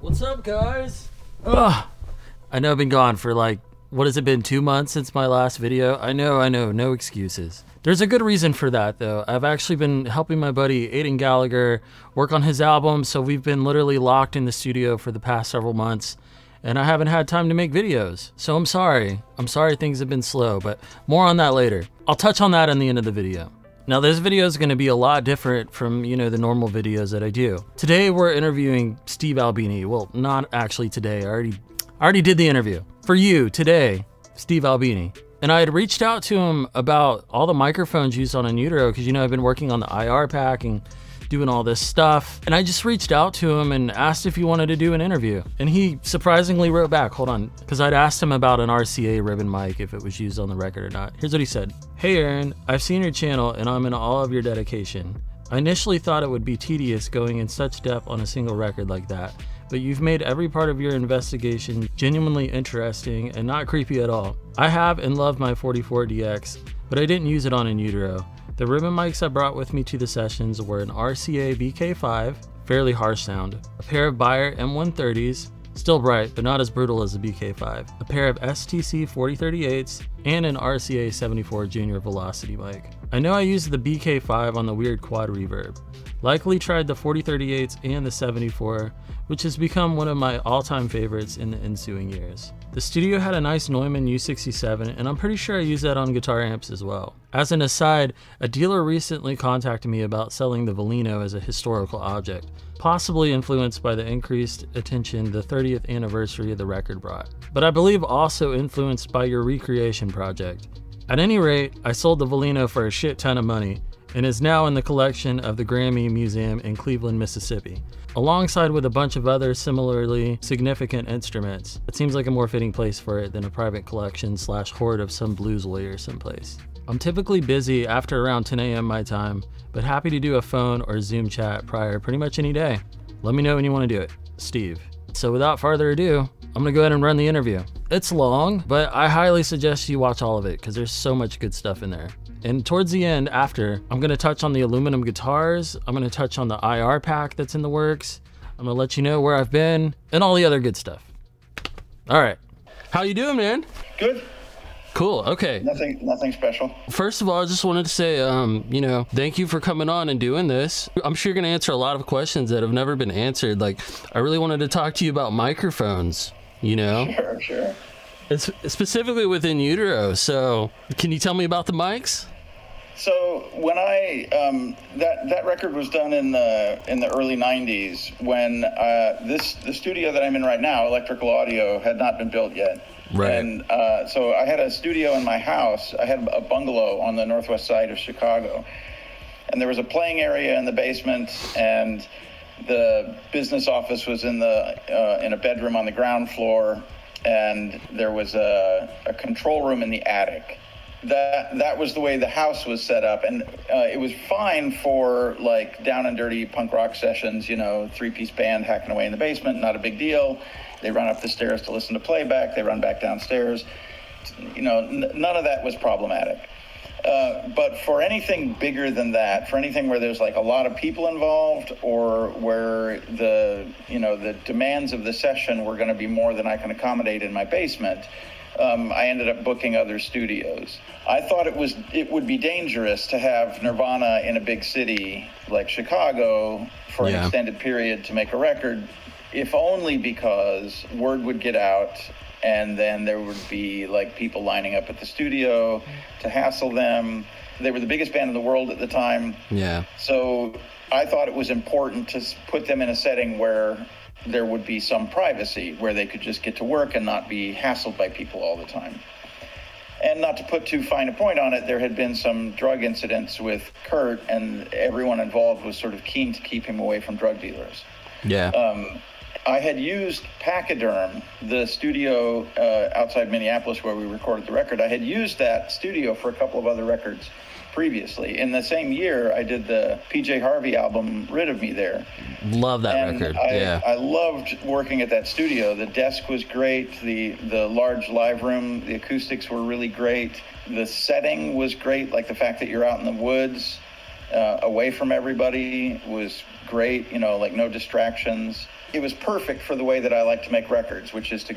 What's up, guys? Ugh. I know I've been gone for like, what has it been, 2 months since my last video? I know, no excuses. There's a good reason for that though. I've actually been helping my buddy Aiden Gallagher work on his album, so we've been literally locked in the studio for the past several months, and I haven't had time to make videos. So I'm sorry. I'm sorry things have been slow, but more on that later. I'll touch on that in the end of the video. Now this video is going to be a lot different from, the normal videos that I do. Today we're interviewing Steve Albini. Well, not actually today. I already did the interview. For you, today, Steve Albini. And I had reached out to him about all the microphones used on In Utero because, I've been working on the IR pack and doing all this stuff. And I just reached out to him and asked if he wanted to do an interview. And he surprisingly wrote back, hold on, because I'd asked him about an RCA ribbon mic, if it was used on the record or not. Here's what he said. Hey Aaron, I've seen your channel and I'm in awe of your dedication. I initially thought it would be tedious going in such depth on a single record like that, but you've made every part of your investigation genuinely interesting and not creepy at all. I have and love my 44DX, but I didn't use it on In Utero. The ribbon mics I brought with me to the sessions were an RCA BK5, fairly harsh sound, a pair of Beyer M130s, still bright but not as brutal as the BK5, a pair of STC 4038s, and an RCA 74 Junior Velocity mic. I know I used the BK5 on the weird quad reverb. Likely tried the 4038s and the 74, which has become one of my all-time favorites in the ensuing years. The studio had a nice Neumann U67, and I'm pretty sure I used that on guitar amps as well. As an aside, a dealer recently contacted me about selling the Volino as a historical object, possibly influenced by the increased attention the 30th anniversary of the record brought, but I believe also influenced by your recreation project. At any rate, I sold the Volino for a shit ton of money, and is now in the collection of the Grammy Museum in Cleveland, Mississippi, alongside with a bunch of other similarly significant instruments. It seems like a more fitting place for it than a private collection / hoard of some blues lawyer someplace. I'm typically busy after around 10 a.m. my time, but happy to do a phone or Zoom chat prior pretty much any day. Let me know when you want to do it. Steve. So without further ado, I'm gonna go ahead and run the interview. It's long, but I highly suggest you watch all of it because there's so much good stuff in there. And towards the end, after, I'm gonna touch on the aluminum guitars, I'm gonna touch on the IR pack that's in the works, I'm gonna let you know where I've been, and all the other good stuff. All right. How you doing, man? Good. Cool, okay. Nothing special. First of all, I just wanted to say, thank you for coming on and doing this. I'm sure you're gonna answer a lot of questions that have never been answered. Like, I really wanted to talk to you about microphones, Sure. It's specifically with In Utero, so can you tell me about the mics? So when that record was done in the early 90s, when the studio that I'm in right now, Electrical Audio, had not been built yet. Right. And so I had a studio in my house. I had a bungalow on the northwest side of Chicago, and there was a playing area in the basement, and the business office was in a bedroom on the ground floor, and there was a control room in the attic. That was the way the house was set up, and it was fine for like down and dirty punk rock sessions, 3-piece band hacking away in the basement, not a big deal. They run up the stairs to listen to playback, they run back downstairs. None of that was problematic. But for anything bigger than that, for anything where there's like a lot of people involved, or where the demands of the session were going to be more than I can accommodate in my basement, I ended up booking other studios. I thought it would be dangerous to have Nirvana in a big city like Chicago for an extended period to make a record, if only because word would get out, and then there would be like people lining up at the studio to hassle them. They were the biggest band in the world at the time. Yeah. So I thought it was important to put them in a setting where there would be some privacy, where they could just get to work and not be hassled by people all the time. And not to put too fine a point on it, there had been some drug incidents with Kurt, and everyone involved was sort of keen to keep him away from drug dealers. Yeah. I had used Pachyderm, the studio outside Minneapolis where we recorded the record. I had used that studio for a couple of other records previously. In the same year, I did the PJ Harvey album, Rid of Me, there. Love that record. I loved working at that studio. The desk was great. The large live room, the acoustics were really great. The setting was great, like the fact that you're out in the woods, away from everybody was great, like no distractions. it was perfect for the way that I like to make records, which is to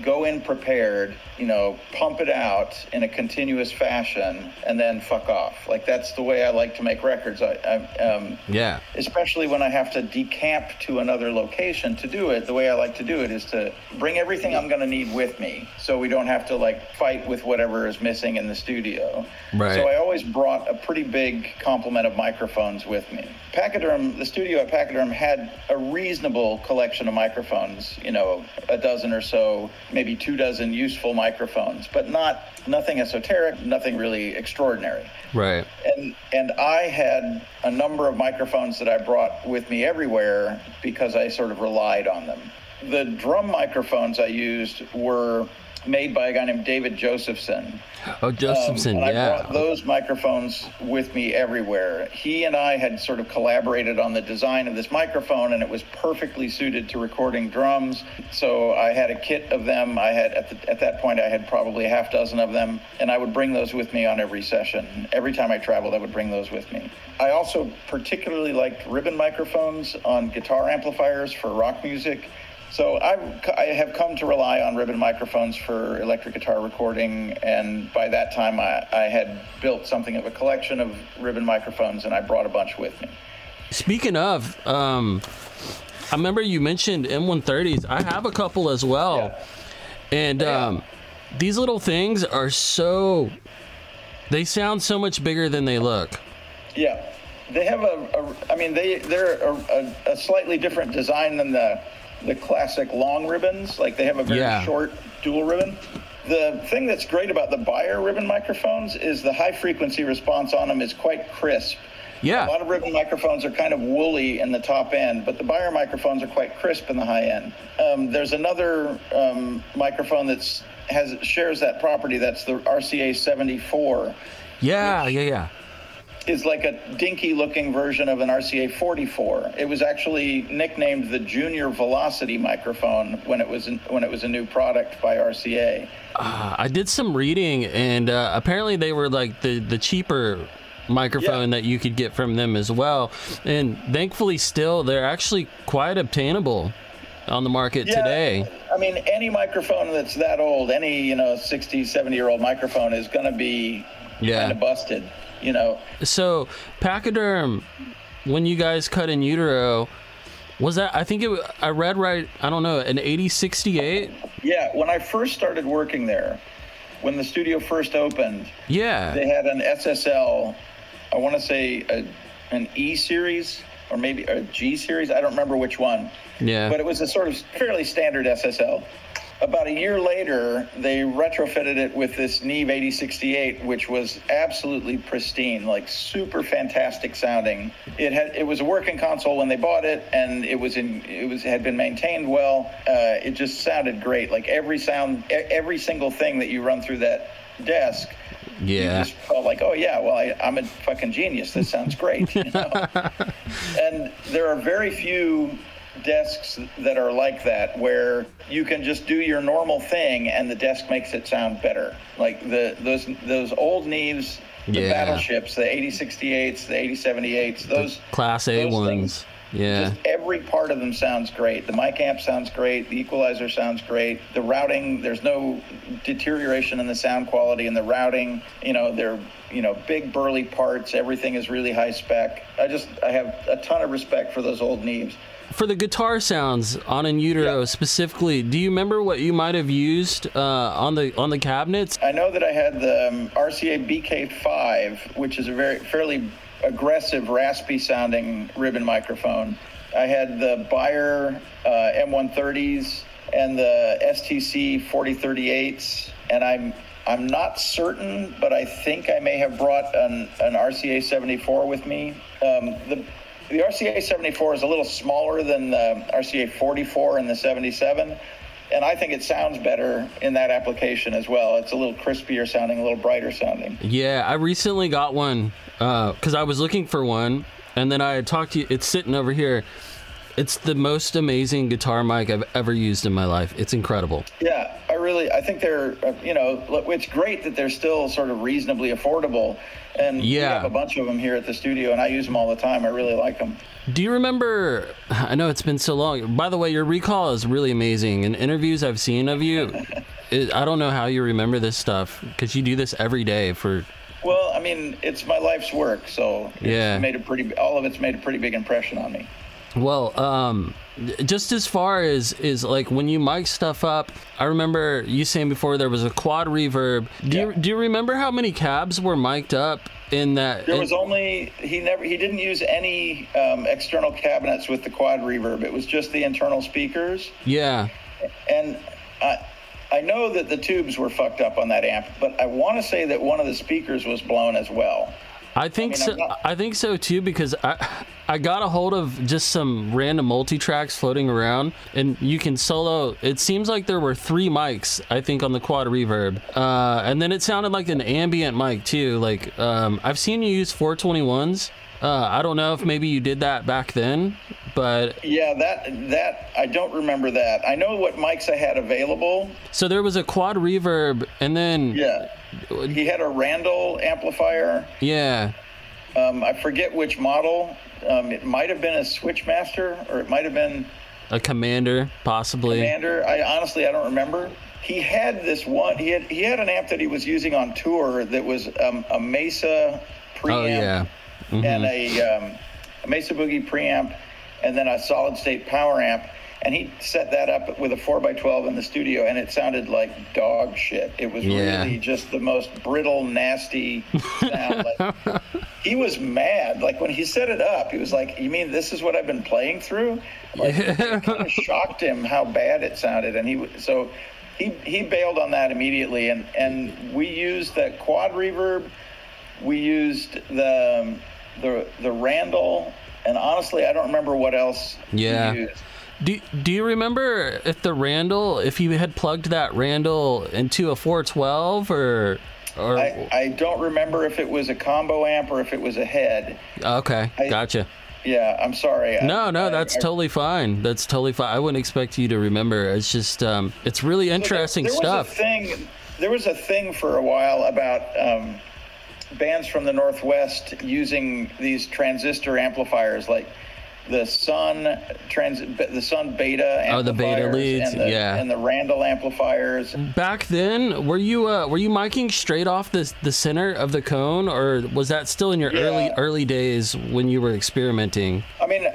go in prepared, you know, pump it out in a continuous fashion, and then fuck off. Like, that's the way I like to make records. Yeah. Especially when I have to decamp to another location to do it, the way I like to do it is to bring everything I'm going to need with me, so we don't have to like fight with whatever is missing in the studio. Right. So I always brought a pretty big complement of microphones with me. Pachyderm, the studio at Pachyderm had a reasonable collection of microphones, you know, a dozen or so, maybe 24 useful microphones, but nothing esoteric, nothing really extraordinary. Right. And I had a number of microphones that I brought with me everywhere because I sort of relied on them. The drum microphones I used were made by a guy named David Josephson. Oh, Josephson, and yeah. I brought those microphones with me everywhere. He and I had sort of collaborated on the design of this microphone, and it was perfectly suited to recording drums. So I had a kit of them. I had, at that point, I had probably a half dozen of them, and I would bring those with me on every session. Every time I traveled, I would bring those with me. I also particularly liked ribbon microphones on guitar amplifiers for rock music. So I have come to rely on ribbon microphones for electric guitar recording, and by that time I had built something of a collection of ribbon microphones, and I brought a bunch with me. Speaking of, I remember you mentioned M130s. I have a couple as well. Yeah. And these little things are they sound so much bigger than they look. Yeah. They have they're a slightly different design than the classic long ribbons. Like, they have a very short dual ribbon. The thing that's great about the Beyer ribbon microphones is the high frequency response on them is quite crisp. Yeah. A lot of ribbon microphones are kind of woolly in the top end, but the Beyer microphones are quite crisp in the high end. There's another microphone that shares that property. That's the RCA 74. Yeah. Is like a dinky looking version of an RCA 44. It was actually nicknamed the Junior Velocity microphone when it was a new product by RCA. I did some reading, and apparently they were like the cheaper microphone that you could get from them as well. And thankfully still they're actually quite obtainable on the market today. I mean, any microphone that's that old, any 60, 70-year-old microphone is going to be kind of busted. So Pachyderm, when you guys cut In Utero, was that, I read right, I don't know, an 8068? Yeah, when I first started working there, when the studio first opened, they had an SSL, I want to say an E series or maybe a G series, I don't remember which one. Yeah. But it was a sort of fairly standard SSL. About a year later, they retrofitted it with this Neve 8068, which was absolutely pristine, like super fantastic sounding. It was a working console when they bought it, and it had been maintained well. It just sounded great. Like every single thing that you run through that desk, you just felt like, oh yeah, well I'm a fucking genius. This sounds great. And there are very few desks that are like that, where you can just do your normal thing and the desk makes it sound better. Like those old Neves, the battleships, the 8068s, the 8078s, those Class A ones things, just every part of them sounds great. The mic amp sounds great, the equalizer sounds great, the routing, there's no deterioration in the sound quality in the routing. They're big burly parts, everything is really high spec. I have a ton of respect for those old Neves. For the guitar sounds on In Utero specifically, do you remember what you might have used on the cabinets? I know that I had the RCA BK5, which is a fairly aggressive, raspy sounding ribbon microphone. I had the Beyer M130s and the STC 4038s, and I'm not certain, but I think I may have brought an RCA 74 with me. The RCA 74 is a little smaller than the RCA 44 and the 77, and I think it sounds better in that application as well. It's a little crispier sounding, a little brighter sounding. Yeah, I recently got one because I was looking for one, and then I had talked to you. It's sitting over here. It's the most amazing guitar mic I've ever used in my life. It's incredible. Yeah, I I think they're, it's great that they're still sort of reasonably affordable. And we have a bunch of them here at the studio, and I use them all the time. I really like them. Do you remember, I know it's been so long. By the way, your recall is really amazing. In interviews I've seen of you, I don't know how you remember this stuff, because you do this every day for... Well, I mean, it's my life's work, so all of it's made a pretty big impression on me. Well, just as far as like when you mic stuff up, I remember you saying before there was a quad reverb. Do you remember how many cabs were mic'd up in that? There was only, he didn't use any external cabinets with the quad reverb. It was just the internal speakers. Yeah. And I know that the tubes were fucked up on that amp, but I want to say that one of the speakers was blown as well. I think so too, because I got a hold of just some random multi-tracks floating around, and you can solo. It seems like there were 3 mics, I think, on the quad reverb, and then it sounded like an ambient mic too. Like I've seen you use 421s. I don't know if maybe you did that back then, but yeah, that I don't remember that. I know what mics I had available. So there was a quad reverb, and then he had a Randall amplifier. Yeah. I forget which model. It might have been a Switchmaster, or it might have been a Commander, possibly. Commander. I don't remember. He had this one. He had an amp that he was using on tour that was a Mesa preamp. Oh yeah. Mm-hmm. And a Mesa Boogie preamp, and then a solid state power amp, and he set that up with a 4x12 in the studio, and it sounded like dog shit. It was really just the most brittle, nasty sound. Like, he was mad. Like, when he set it up, he was like, "You mean this is what I've been playing through?" Like, it kind of shocked him how bad it sounded, and he bailed on that immedately, and we used that quad reverb. We used the Randall, and honestly, I don't remember what else we used. Do you remember if you had plugged that Randall into a 412 or I don't remember if it was a combo amp or if it was a head. Okay, gotcha. Yeah, I'm sorry. No, that's totally fine. That's totally fine. I wouldn't expect you to remember. It's just it's really interesting stuff. There was a thing for a while about bands from the Northwest using these transistor amplifiers, like the Sun Beta amplifiers. Oh, the Beta leads, and the Randall amplifiers. Back then, were you miking straight off the center of the cone, or was that still in your early days when you were experimenting? I mean,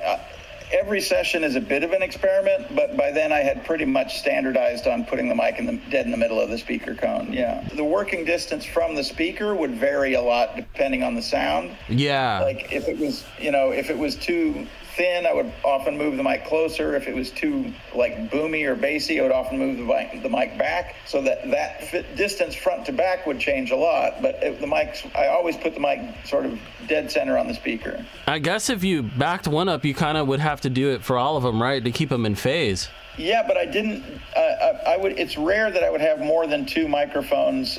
every session is a bit of an experiment, but by then I had pretty much standardized on putting the mic dead in the middle of the speaker cone. Yeah. The working distance from the speaker would vary a lot depending on the sound. Yeah. Like if it was too thin, I would often move the mic closer. If it was too like boomy or bassy, I would often move the mic back, so that distance front to back would change a lot. But I always put the mic sort of dead center on the speaker. I guess if you backed one up, you kind of would have to do it for all of them, right, to keep them in phase. Yeah, but I didn't. It's rare that I would have more than 2 microphones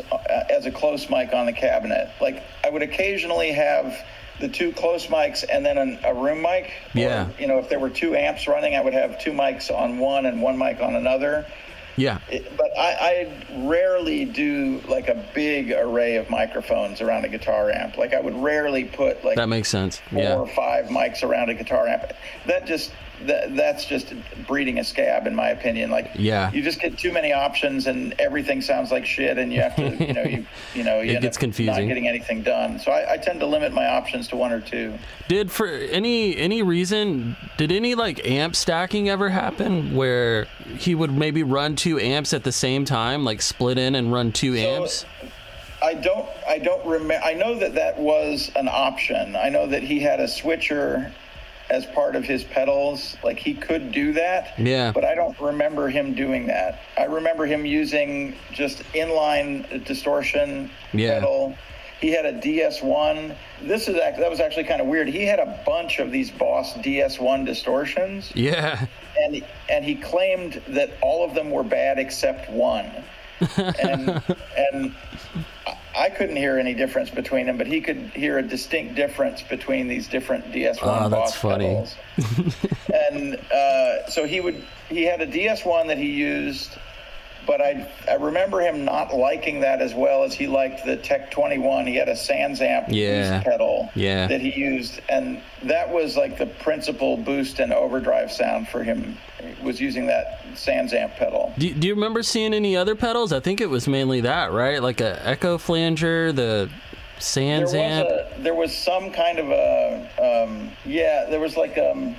as a close mic on the cabinet. Like I would occasionally have the 2 close mics and then a room mic. Yeah. Or, if there were 2 amps running, I would have 2 mics on one and 1 mic on another. Yeah. But I rarely do like a big array of microphones around a guitar amp. Like I would rarely put like that makes sense. 4 or 5 mics around a guitar amp. That's just breeding a scab, in my opinion. Like, you just get too many options, and everything sounds like shit, and you have to, it gets confusing. Not getting anything done. So I tend to limit my options to 1 or 2. Did for any reason, did any like amp stacking ever happen where he would maybe run 2 amps at the same time, like split in and run 2 amps? I don't remember. I know that was an option. I know that he had a switcher as part of his pedals. Like he could do that. Yeah. But I don't remember him doing that. I remember him using just inline distortion pedal. He had a DS1. That was actually kind of weird. He had a bunch of these Boss DS1 distortions. Yeah. And he claimed that all of them were bad except one. and I couldn't hear any difference between them, but he could hear a distinct difference between these different DS1 Boss pedals. And so he had a DS1 that he used but I remember him not liking that as well as he liked the Tech 21. He had a Sansamp boost pedal that he used, and that was like the principal boost and overdrive sound for him, was using that Sansamp pedal. Do you remember seeing any other pedals? I think it was mainly that, right? Like a Echo Flanger, the Sansamp. There was some kind of a there was like a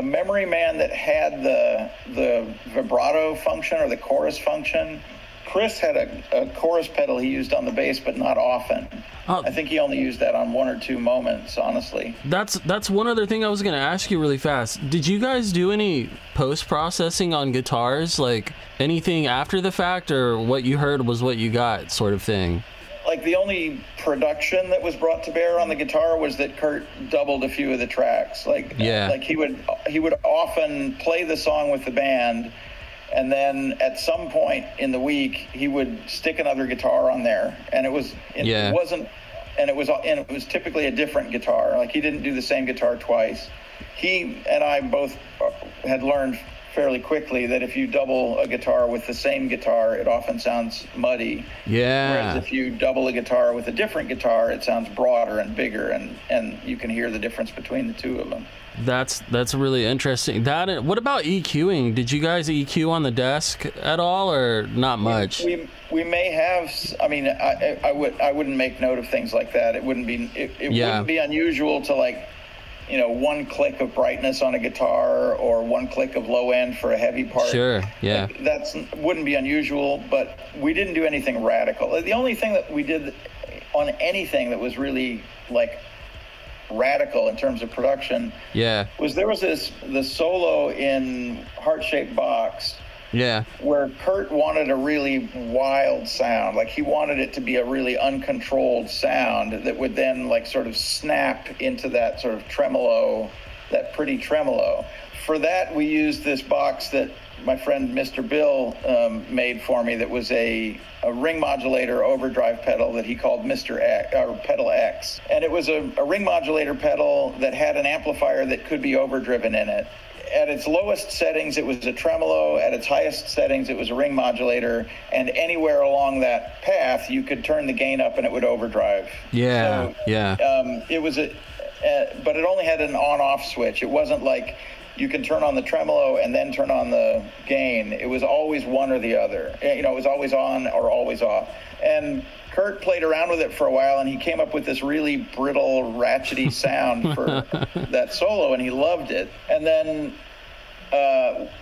Memory Man that had the vibrato function or the chorus function. Chris had a chorus pedal he used on the bass, but not often. I think he only used that on one or two moments, honestly. That's one other thing I was going to ask you really fast. Did you guys do any post-processing on guitars? Like anything after the fact, or what you heard was what you got sort of thing? Like the only production that was brought to bear on the guitar was that Kurt doubled a few of the tracks. Like he would often play the song with the band, and then at some point in the week he would stick another guitar on there, and it was typically a different guitar. Like he didn't do the same guitar twice. He and I both had learned fairly quickly that if you double a guitar with the same guitar, it often sounds muddy. Whereas if you double a guitar with a different guitar, it sounds broader and bigger, and you can hear the difference between the two of them. That's really interesting. What about EQing? Did you guys EQ on the desk at all, or not much? We may have. I mean, I wouldn't make note of things like that. It wouldn't be wouldn't be unusual to, like, one click of brightness on a guitar or one click of low end for a heavy part. Sure, yeah. Like, wouldn't be unusual, but we didn't do anything radical. The only thing that we did on anything that was really like radical in terms of production was the solo in Heart-Shaped Box. Where Kurt wanted a really wild sound. Like he wanted it to be a really uncontrolled sound that would then like sort of snap into that sort of tremolo, that pretty tremolo. For that, we used this box that my friend Mr. Bill made for me that was a ring modulator overdrive pedal that he called Mr. X, or Pedal X. And it was a ring modulator pedal that had an amplifier that could be overdriven in it. At its lowest settings, it was a tremolo. At its highest settings, it was a ring modulator. And anywhere along that path, you could turn the gain up and it would overdrive. It was but it only had an on-off switch. It wasn't like you can turn on the tremolo and then turn on the gain. It was always one or the other. It was always on or always off. And Kurt played around with it for a while, and he came up with this really brittle, ratchety sound for that solo, and he loved it. And then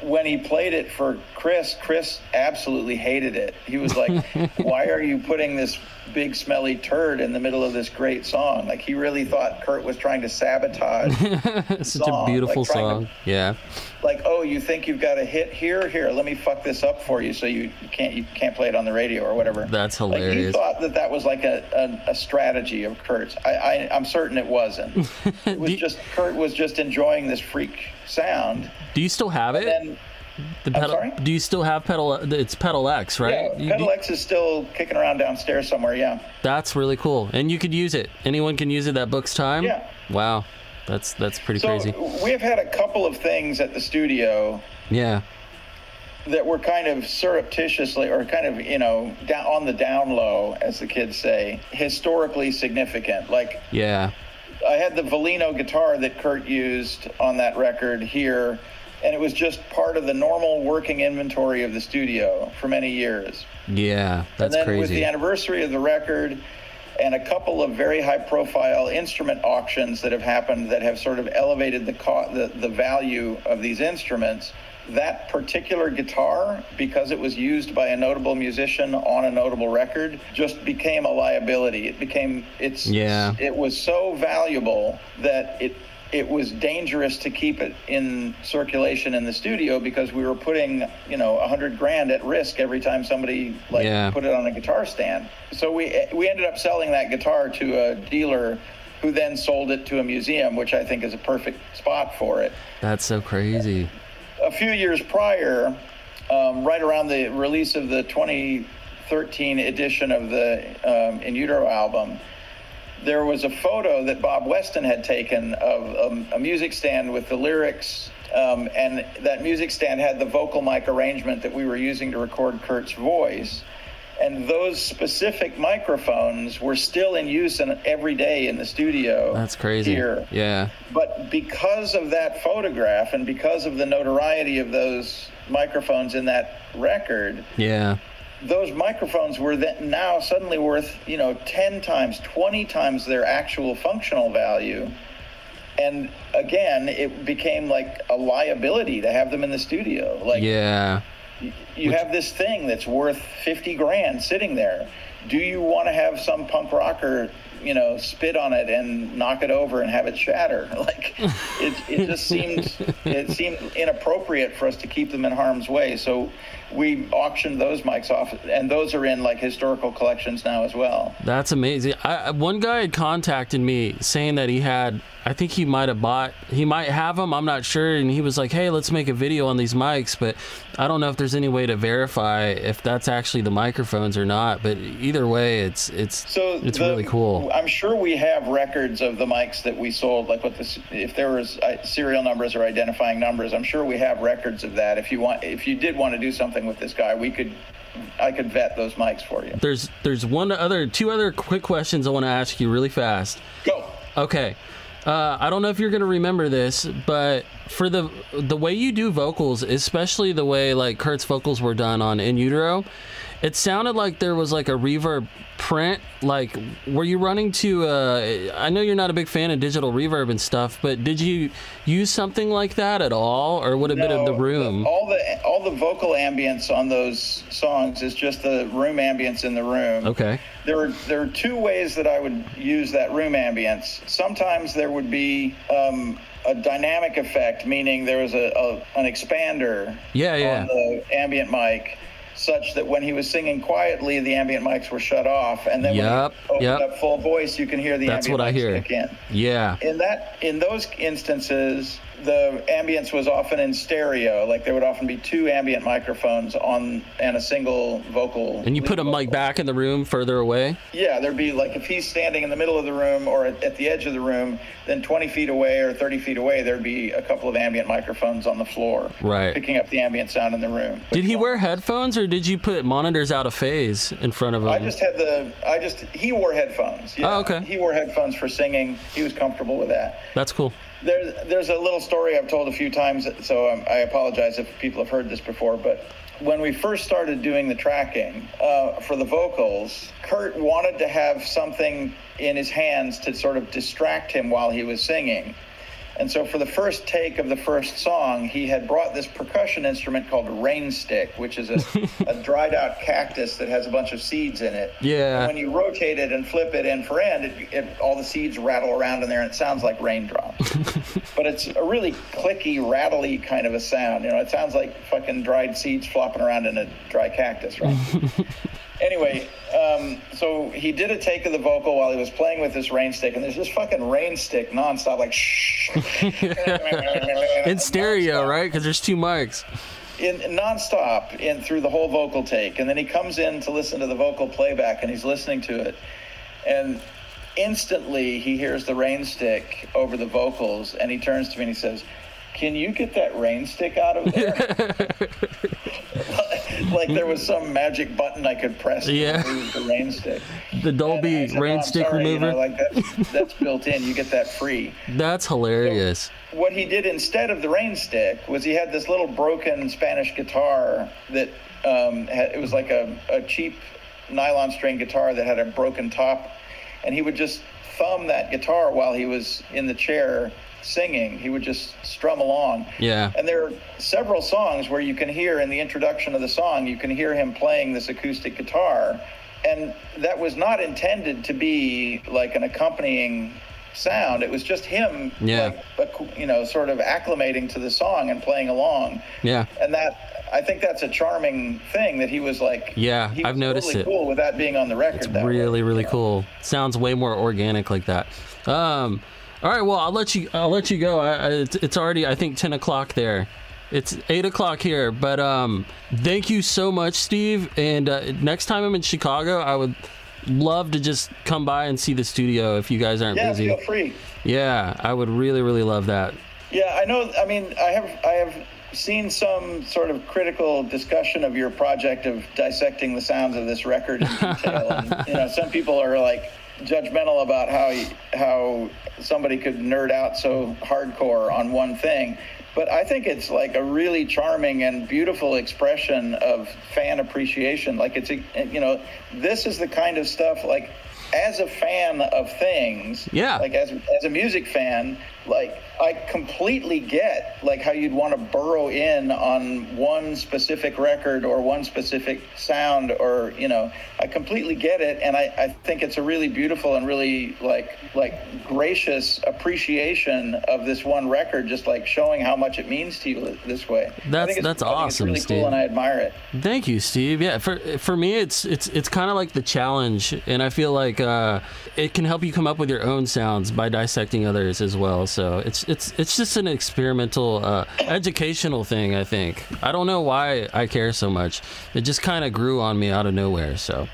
when he played it for Chris absolutely hated it. He was like, why are you putting this big smelly turd in the middle of this great song? Like, he really thought Kurt was trying to sabotage such a beautiful song. Like, oh, you think you've got a hit here, let me fuck this up for you so you can't play it on the radio or whatever. That's hilarious. Like, he thought that was like a strategy of Kurt's. I'm certain it wasn't. It was Kurt was just enjoying this freak sound. Do you still have it? Then, I'm sorry? Do you still have it's Pedal X, right? Yeah, Pedal X is still kicking around downstairs somewhere, yeah. That's really cool. And you could use it. Anyone can use it that books time? Yeah. Wow. That's pretty crazy. We've had a couple of things at the studio that were kind of surreptitiously, or kind of, down on the down low, as the kids say, historically significant. Like, I had the Volino guitar that Kurt used on that record here, and it was just part of the normal working inventory of the studio for many years. Yeah, that's crazy. And then with the anniversary of the record and a couple of very high-profile instrument auctions that have happened that have sort of elevated the value of these instruments, that particular guitar, because it was used by a notable musician on a notable record, just became a liability. It was so valuable that it was dangerous to keep it in circulation in the studio, because we were putting, $100,000 at risk every time somebody put it on a guitar stand. So we ended up selling that guitar to a dealer who then sold it to a museum, which I think is a perfect spot for it. That's so crazy. A few years prior, right around the release of the 2013 edition of the In Utero album, there was a photo that Bob Weston had taken of a music stand with the lyrics And that music stand had the vocal mic arrangement that we were using to record Kurt's voice. And those specific microphones were still in use every day in the studio. That's crazy. Here. Yeah. But because of that photograph and because of the notoriety of those microphones in that record, yeah, those microphones were now suddenly worth, 10 times, 20 times their actual functional value. And again, it became like a liability to have them in the studio. Like, yeah. You have this thing that's worth 50 grand sitting there. Do you want to have some punk rocker, spit on it and knock it over and have it shatter? Like, it just seemed inappropriate for us to keep them in harm's way. So we auctioned those mics off, and those are in like historical collections now as well. That's amazing. One guy had contacted me saying that I think he might have them, I'm not sure, and he was like, hey, let's make a video on these mics, but I don't know if there's any way to verify if that's actually the microphones or not, but either way, it's really cool. I'm sure we have records of the mics that we sold, like if there was serial numbers or identifying numbers, I'm sure we have records of that. If you did want to do something with this guy, I could vet those mics for you. There's two other quick questions I want to ask you really fast. Go. Okay. I don't know if you're going to remember this, but for the way you do vocals, especially the way like Kurt's vocals were done on In Utero, it sounded like there was like a reverb print. Like, were you running to I know you're not a big fan of digital reverb and stuff, but did you use something like that at all, or would it have been in the room? All the vocal ambience on those songs is just the room ambience in the room. Okay. There are two ways that I would use that room ambience. Sometimes there would be a dynamic effect, meaning there was an expander on the ambient mic, such that when he was singing quietly, the ambient mics were shut off, and then when he opened up full voice, you can hear the ambient mics kick in. Yeah. In those instances, the ambience was often in stereo. Like, there would often be two ambient microphones and a single vocal. And you put them like back in the room further away? Yeah, there'd be like, if he's standing in the middle of the room or at the edge of the room, then 20 feet away or 30 feet away, there'd be a couple of ambient microphones on the floor. Right. Picking up the ambient sound in the room. Did he wear headphones, or did you put monitors out of phase in front of him? He wore headphones. Yeah. Oh, okay. He wore headphones for singing. He was comfortable with that. That's cool. There's a little story I've told a few times, so I apologize if people have heard this before, but when we first started doing the tracking for the vocals, Kurt wanted to have something in his hands to sort of distract him while he was singing. And so for the first take of the first song, he had brought this percussion instrument called a rain stick, which is a dried out cactus that has a bunch of seeds in it. Yeah. And when you rotate it and flip it end for end, all the seeds rattle around in there, and it sounds like raindrops. But it's a really clicky, rattly kind of a sound. It sounds like fucking dried seeds flopping around in a dry cactus, right? Anyway, so he did a take of the vocal while he was playing with this rain stick, and there's this fucking rain stick nonstop, like shh. In stereo, right? Because there's two mics. Nonstop through the whole vocal take, and then he comes in to listen to the vocal playback, and he's listening to it, and instantly he hears the rain stick over the vocals, and he turns to me and he says, "Can you get that rain stick out of there?" Like there was some magic button I could press to remove the rain stick. The Dolby rain stick remover? That's built in. You get that free. That's hilarious. So what he did instead of the rain stick was he had this little broken Spanish guitar that it was like a cheap nylon string guitar that had a broken top, and he would just thumb that guitar while he was in the chair singing. He would just strum along. Yeah. And there are several songs where you can hear in the introduction of the song, you can hear him playing this acoustic guitar. And that was not intended to be like an accompanying sound. It was just him, sort of acclimating to the song and playing along. Yeah. And I think that's a charming thing that he was like. Yeah, I've noticed totally it. Cool with that being on the record. It's really cool. Sounds way more organic like that. All right, well, I'll let you go. It's already, I think, 10 o'clock there. It's 8 o'clock here, but thank you so much, Steve. And next time I'm in Chicago, I would love to just come by and see the studio if you guys aren't busy. Yeah, feel free. Yeah, I would really, really love that. Yeah, I know. I mean, I have seen some sort of critical discussion of your project of dissecting the sounds of this record in detail. And, you know, some people are like judgmental about how somebody could nerd out so hardcore on one thing. But I think it's like a really charming and beautiful expression of fan appreciation. Like it's, you know, this is the kind of stuff, like, as a fan of things, yeah, like as a music fan, like I completely get like how you'd want to burrow in on one specific record or one specific sound, or, you know, I completely get it. And I think it's a really beautiful and really like gracious appreciation of this one record, just like showing how much it means to you this way. That's awesome, really Steve. Cool, and I admire it. Thank you, Steve. Yeah, for me, it's kind of like the challenge, and I feel like it can help you come up with your own sounds by dissecting others as well. So it's just an experimental, educational thing. I think. I don't know why I care so much. It just kind of grew on me out of nowhere. So.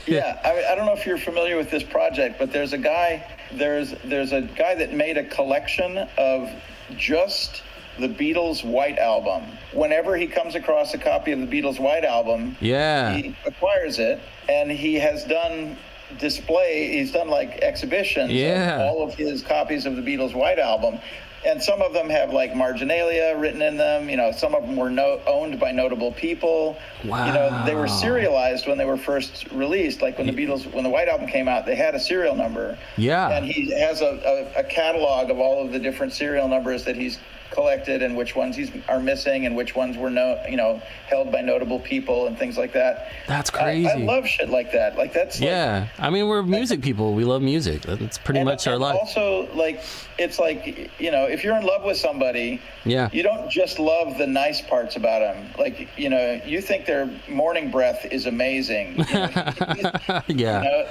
Yeah, I don't know if you're familiar with this project, but there's a guy that made a collection of just the Beatles' White Album. Whenever he comes across a copy of the Beatles' White Album, yeah, he acquires it, and he has done he's done like exhibitions of all of his copies of the Beatles' White Album. And some of them have like marginalia written in them. You know, some of them were owned by notable people. Wow. You know, they were serialized when they were first released. Like when when the White Album came out, they had a serial number. Yeah. And he has a catalog of all of the different serial numbers that he's collected, and which ones are missing, and which ones were held by notable people and things like that. That's crazy. I love shit like that. Like that's I mean, we're music people. We love music. That's pretty much our life. Also, like it's like, you know, if you're in love with somebody, you don't just love the nice parts about them. Like, you know, you think their morning breath is amazing. You know? You know,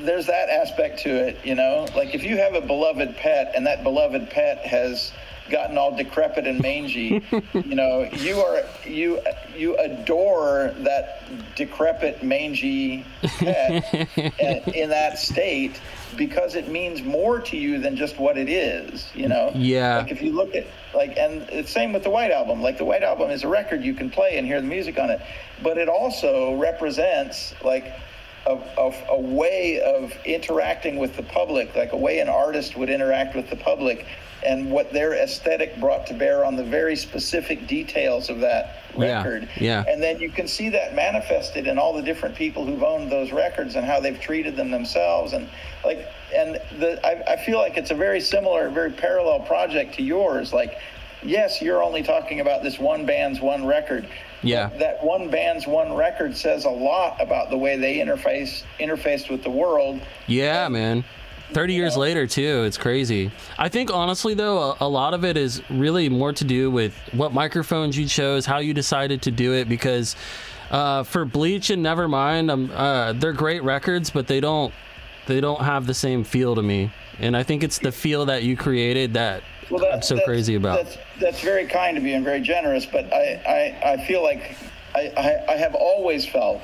there's that aspect to it. You know, like if you have a beloved pet and that beloved pet has gotten all decrepit and mangy, you know, you adore that decrepit, mangy pet in that state, because it means more to you than just what it is, you know? Yeah. Like if you look at, like, and it's same with the White Album. Like the White Album is a record you can play and hear the music on it, but it also represents like a way of interacting with the public, like a way an artist would interact with the public, and what their aesthetic brought to bear on the very specific details of that record. Yeah. And then you can see that manifested in all the different people who've owned those records and how they've treated them themselves. And like, I feel like it's a very similar, very parallel project to yours. Like, yes, you're only talking about this one band's one record. Yeah. That one band's one record says a lot about the way they interfaced with the world. Yeah, man. 30 years later, too. It's crazy. I think, honestly, though, a lot of it is really more to do with what microphones you chose, how you decided to do it, because for Bleach and Nevermind, they're great records, but they don't have the same feel to me. And I think it's the feel that you created that I'm so crazy about. That's very kind of you and very generous, but I feel like I have always felt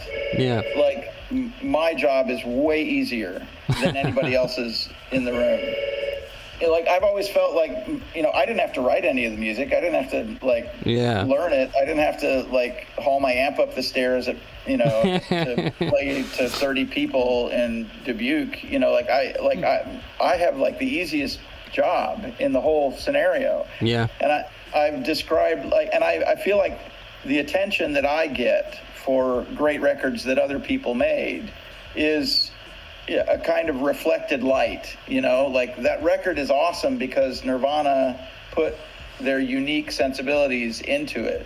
like my job is way easier than anybody else's in the room. Like I've always felt like, you know, I didn't have to write any of the music. I didn't have to learn it. I didn't have to like haul my amp up the stairs at, you know, to play to 30 people in Dubuque. You know, I have like the easiest job in the whole scenario. Yeah. And I've described and I feel like the attention that I get for great records that other people made is a kind of reflected light, you know, like that record is awesome because Nirvana put their unique sensibilities into it.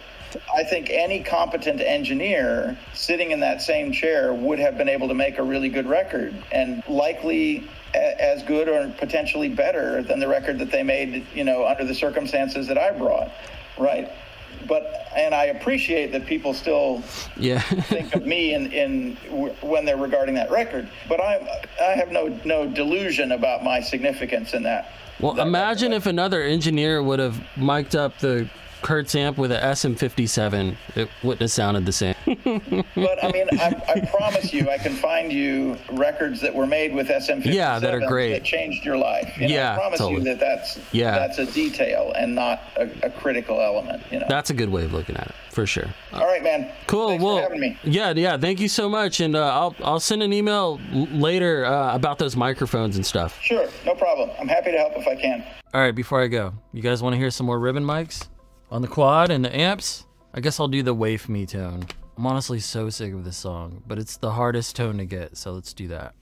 I think any competent engineer sitting in that same chair would have been able to make a really good record, and likely as good or potentially better than the record that they made, you know, under the circumstances that I brought, right? And I appreciate that people still think of me in when they're regarding that record. But I have no delusion about my significance in that. Well, imagine if another engineer would have mic'd up the Kurt's amp with a SM57, it wouldn't have sounded the same. But I mean, I promise you, I can find you records that were made with SM57. Yeah, that are great. That changed your life. You know, Yeah, I promise totally. you that's a detail and not a critical element. You know, that's a good way of looking at it, for sure. All right, man. Cool. Thanks well, for having me. yeah. Thank you so much, and I'll send an email later about those microphones and stuff. Sure, no problem. I'm happy to help if I can. All right, before I go, you guys want to hear some more ribbon mics on the quad and the amps? I guess I'll do the Wave Me tone. I'm honestly so sick of this song, but it's the hardest tone to get, so let's do that.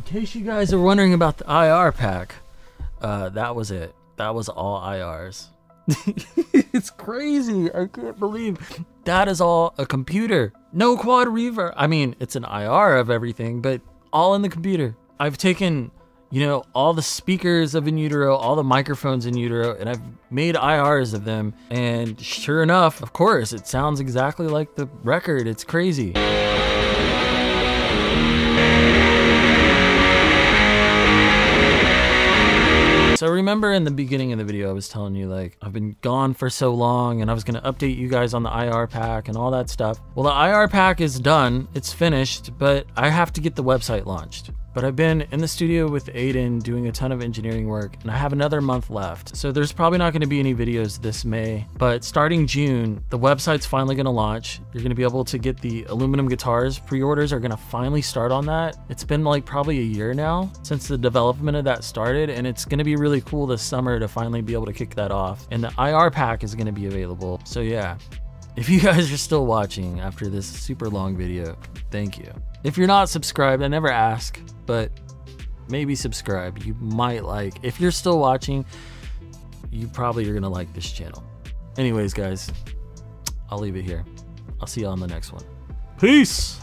In case you guys are wondering about the IR pack, that was it. That was all IRs. It's crazy. I can't believe that is all a computer. No quad reverb. I mean, it's an IR of everything, but all in the computer. I've taken, you know, all the speakers of In Utero, all the microphones in Utero, and I've made IRs of them. And sure enough, of course, it sounds exactly like the record. It's crazy. So remember in the beginning of the video, I was telling you, like, I've been gone for so long and I was gonna update you guys on the IR pack and all that stuff. Well, the IR pack is done, it's finished, but I have to get the website launched. But I've been in the studio with Aiden doing a ton of engineering work, and I have another month left. So there's probably not gonna be any videos this May, but starting June, the website's finally gonna launch. You're gonna be able to get the aluminum guitars. Pre-orders are gonna finally start on that. It's been like probably a year now since the development of that started, and it's gonna be really cool this summer to finally be able to kick that off. And the IR pack is gonna be available. So yeah, if you guys are still watching after this super long video, thank you. If you're not subscribed, I never ask, but maybe subscribe. You might like. If you're still watching, you probably are gonna like this channel. Anyways, guys, I'll leave it here. I'll see you on the next one. Peace.